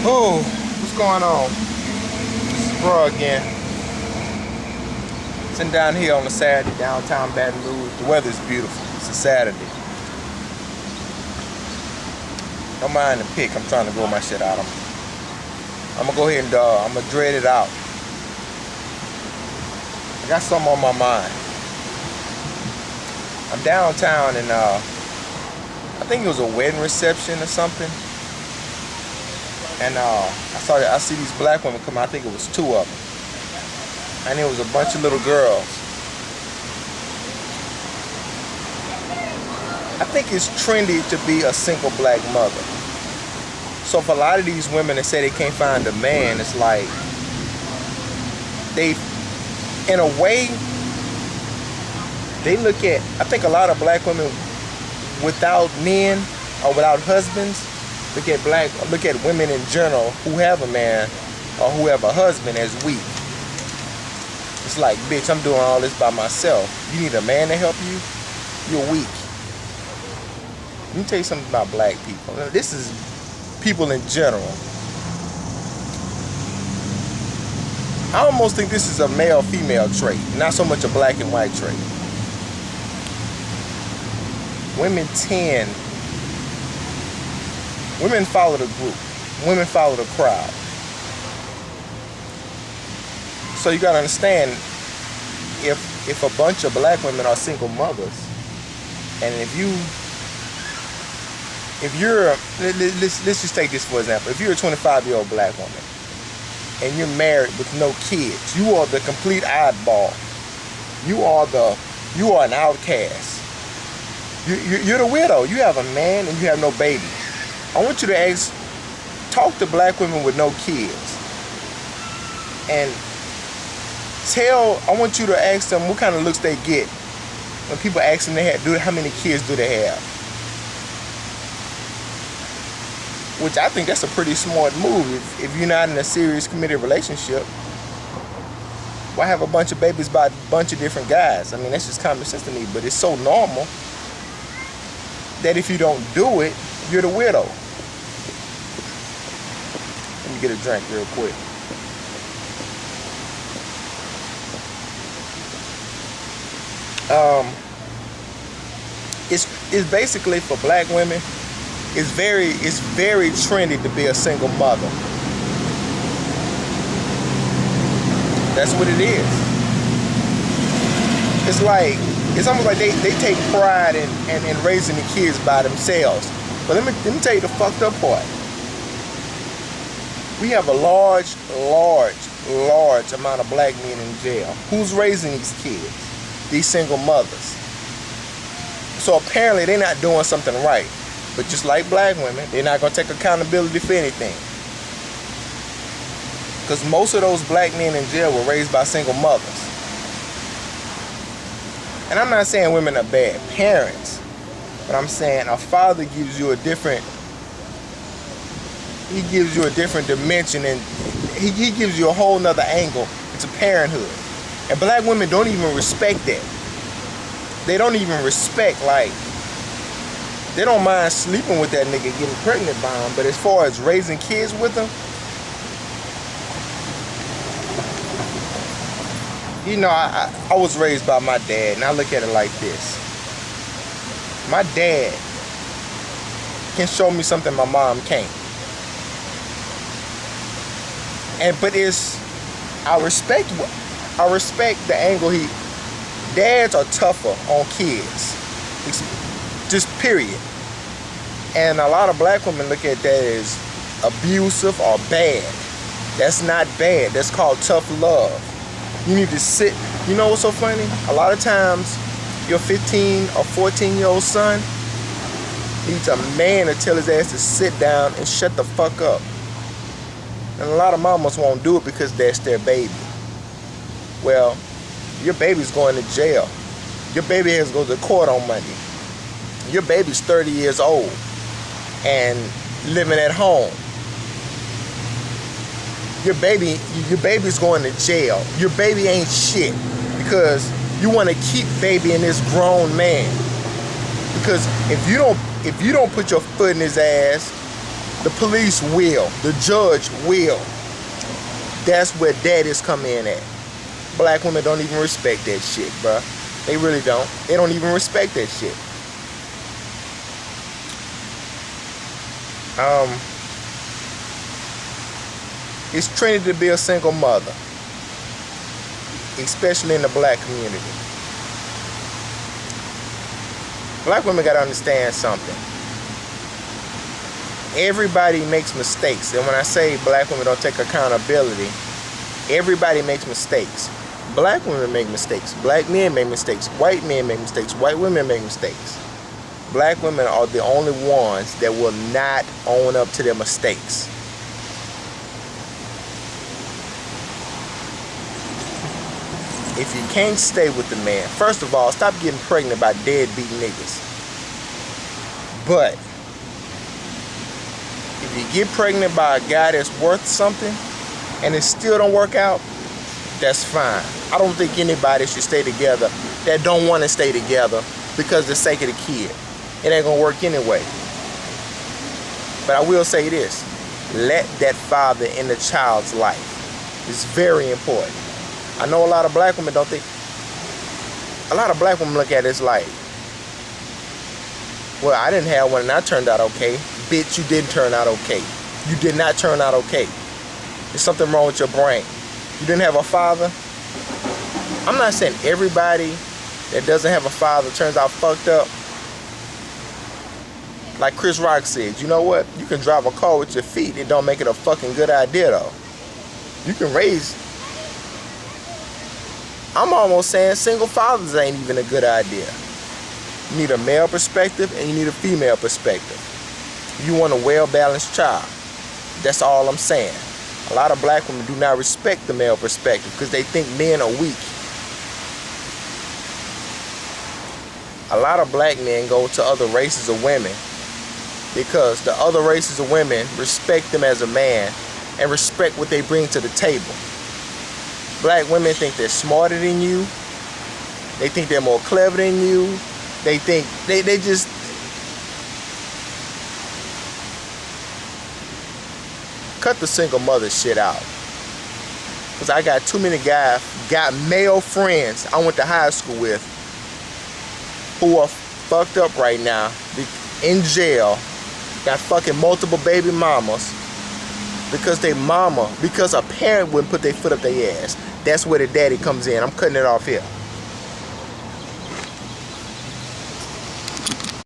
Oh, what's going on? This is Brah again. Sitting down here on a Saturday, downtown Baton Rouge. The weather's beautiful. It's a Saturday. Don't mind the pick. I'm trying to grow my shit out. I'm gonna go ahead and I'm gonna dread it out. I got something on my mind. I'm downtown and I think it was a wedding reception or something. And I see these black women come out. I think it was 2 of them. And it was a bunch of little girls. I think it's trendy to be a single black mother. So for a lot of these women that say they can't find a man, it's like they, in a way, they look at, I think a lot of black women without men or without husbands look at women in general who have a man or who have a husband as weak. It's like, bitch, I'm doing all this by myself. You need a man to help you? You're weak. Let me tell you something about black people. This is people in general. I almost think this is a male-female trait, not so much a black and white trait. Women follow the group. Women follow the crowd. So you gotta understand, if a bunch of black women are single mothers, and if you're, let's just take this for example. If you're a 25-year-old black woman and you're married with no kids, you are the complete oddball. You are an outcast. You're the widow. You have a man and you have no baby. I want you to talk to black women with no kids, and I want you to ask them what kind of looks they get when people ask them how many kids do they have. Which I think that's a pretty smart move. If you're not in a serious committed relationship, why have a bunch of babies by a bunch of different guys? I mean, that's just common sense to me, but it's so normal that if you don't do it, you're the widow. Let me get a drink real quick. It's basically for black women. It's very trendy to be a single mother. That's what it is. It's almost like they take pride in raising the kids by themselves. But let me tell you the fucked up part. We have a large amount of black men in jail. Who's raising these kids? These single mothers. So apparently they're not doing something right. But just like black women, they're not going to take accountability for anything. Because most of those black men in jail were raised by single mothers. And I'm not saying women are bad parents, but I'm saying a father gives you a different dimension, and he gives you a whole nother angle to parenthood. And black women don't even respect that. They don't even respect, like, they don't mind sleeping with that nigga, getting pregnant by him, but as far as raising kids with him, you know, I was raised by my dad, and I look at it like this. My dad can show me something my mom can't. But I respect the angle dads are tougher on kids. Just period. And a lot of black women look at that as abusive or bad. That's not bad. That's called tough love. You need to sit. You know what's so funny? A lot of times your 15 or 14-year-old son needs a man to tell his ass to sit down and shut the fuck up. And a lot of mamas won't do it because that's their baby. Well, your baby's going to jail. Your baby has to go to court on Monday. Your baby's 30 years old and living at home. Your baby's going to jail. Your baby ain't shit because you want to keep baby in this grown man. Because if you don't put your foot in his ass The police will. The judge will. That's where daddies come in at. Black women don't even respect that shit, bruh. They really don't. They don't even respect that shit. It's trendy to be a single mother, especially in the black community. Black women gotta understand something. Everybody makes mistakes, and when I say black women don't take accountability, everybody makes mistakes. Black women make mistakes. Black men make mistakes. White men make mistakes. White women make mistakes. Black women are the only ones that will not own up to their mistakes. If you can't stay with the man, first of all, stop getting pregnant by deadbeat niggas. But if you get pregnant by a guy that's worth something and it still don't work out, that's fine. I don't think anybody should stay together that don't want to stay together because of the sake of the kid. It ain't gonna work anyway. But I will say this: let that father in the child's life. It's very important. I know a lot of black women don't think. A lot of black women look at it like, well, I didn't have one and I turned out okay. Bitch, you didn't turn out okay. You did not turn out okay. There's something wrong with your brain. You didn't have a father. I'm not saying everybody that doesn't have a father turns out fucked up. Like Chris Rock said, you know what? You can drive a car with your feet. It don't make it a fucking good idea, though. You can raise... I'm almost saying single fathers ain't even a good idea. You need a male perspective and you need a female perspective. You want a well-balanced child. That's all I'm saying. A lot of black women do not respect the male perspective because they think men are weak. A lot of black men go to other races of women because the other races of women respect them as a man and respect what they bring to the table. Black women think they're smarter than you. They think they're more clever than you. They think, they just... Cut the single mother shit out. Because I got too many got male friends I went to high school with who are fucked up right now, in jail, got fucking multiple baby mamas because a parent wouldn't put their foot up their ass. That's where the daddy comes in. I'm cutting it off here.